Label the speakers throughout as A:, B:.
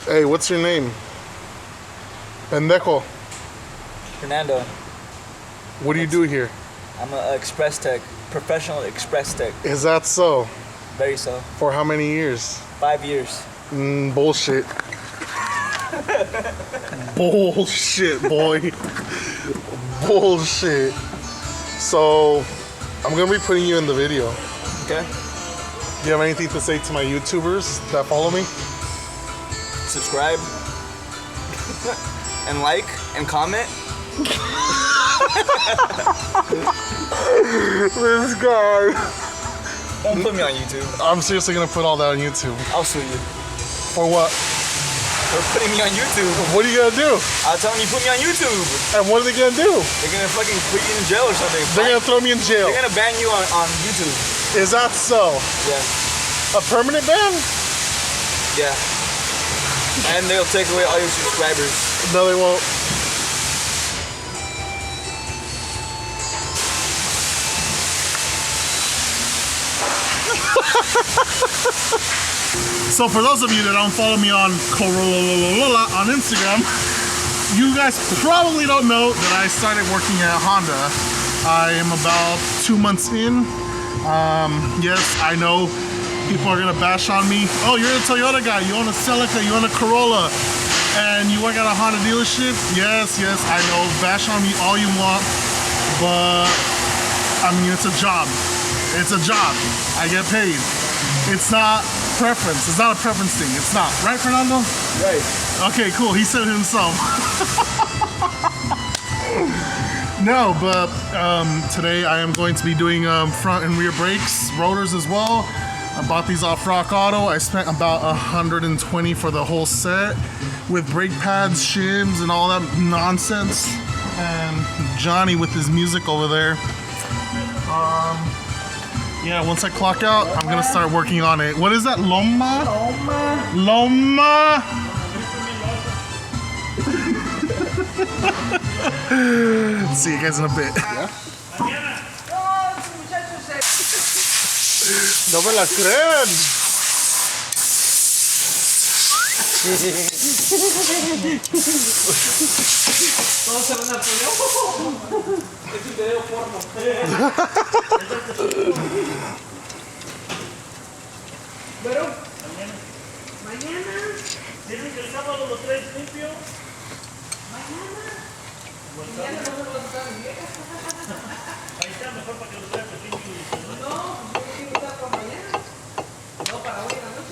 A: Hey, what's your name? Pendejo.
B: Fernando.
A: What do you do here?
B: I'm an express tech, professional express tech.
A: Is that so?
B: Very so.
A: For how many years?
B: 5 years.
A: Bullshit. Bullshit, boy. Bullshit. So, I'm gonna be putting you in the video.
B: Okay.
A: Do you have anything to say to my YouTubers that follow me?
B: Subscribe. And like and comment.
A: This guy.
B: Don't put me on YouTube.
A: I'm seriously gonna put all that on YouTube.
B: I'll sue you.
A: For what?
B: For putting me on YouTube.
A: What are you gonna do?
B: I'll tell them you put me on YouTube.
A: And what are they gonna do?
B: They're gonna fucking put you in jail or something.
A: They're gonna throw me in jail.
B: They're gonna ban you on YouTube.
A: Is that so?
B: Yeah.
A: A permanent ban?
B: Yeah. And they'll take away all your subscribers.
A: No, they won't. So for those of you that don't follow me on Corolla on Instagram, you guys probably don't know that I started working at Honda. I am about 2 months in. Yes, I know people are gonna bash on me. Oh, you're a Toyota guy, you own a Celica, you own a Corolla, and you work at a Honda dealership? Yes, I know, bash on me all you want, but I mean, it's a job. It's a job. I get paid. It's not preference. It's not a preference thing. It's not. Right, Fernando?
B: Right.
A: Okay, cool. He said it himself. No, but today I am going to be doing front and rear brakes, rotors as well. I bought these off Rock Auto. I spent about $120 for the whole set with brake pads, shims, and all that nonsense. And Johnny with his music over there. Yeah, once I clock out, I'm gonna start working on it. What is that? Loma? Loma? See you guys in a bit. Yeah? No me la creen.
B: Todos se van a poner. Es un video porno. Pero mañana. Dicen que el sábado los traes limpio. Mañana. Mañana no me lo vas a usar mi vieja. Ahí está mejor para que lo traigas limpio. No, yo quiero usar para mañana. No para hoy en la noche.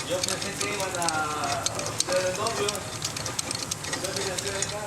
B: Yo pensé que iban a ser novios. Yo quería hacer el carro.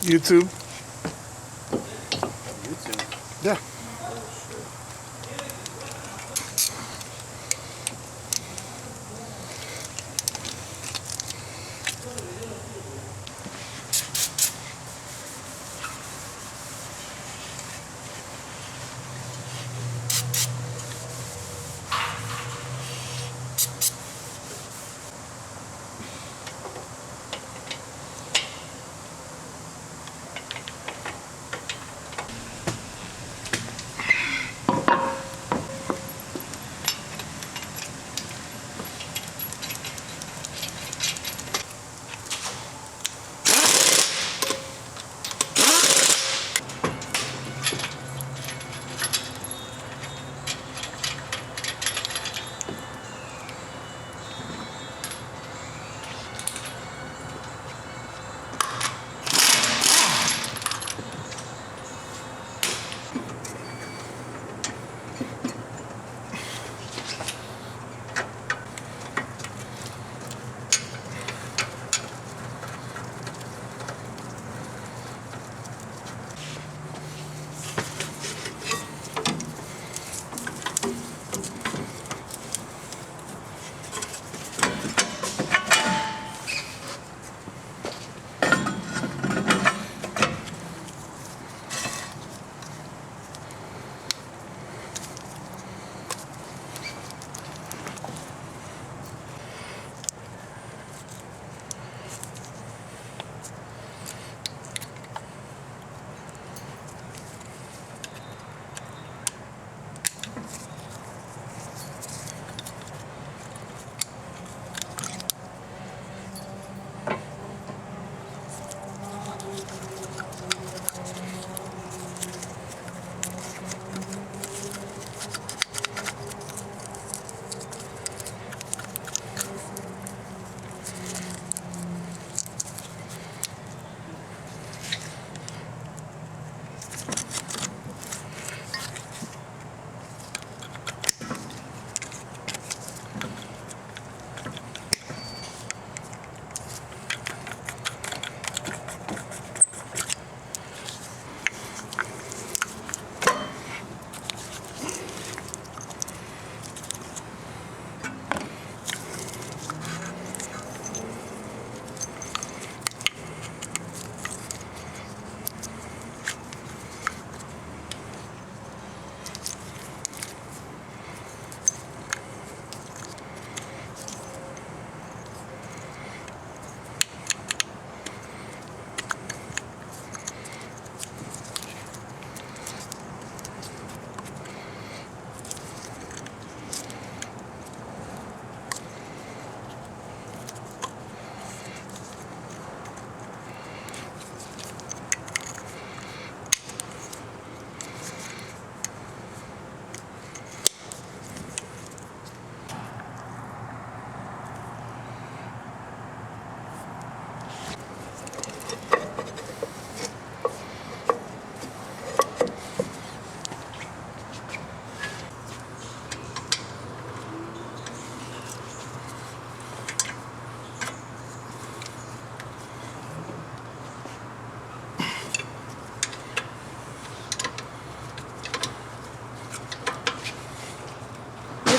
A: YouTube.
C: YouTube.
A: Yeah.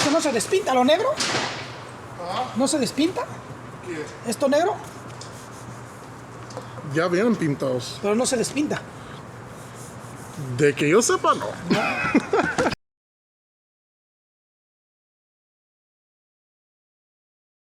D: ¿Esto no se despinta, lo negro?
A: ¿Ah?
D: ¿No se despinta?
A: ¿Qué?
D: ¿Esto negro?
A: Ya vienen pintados.
D: Pero no se despinta.
A: De que yo sepa, no.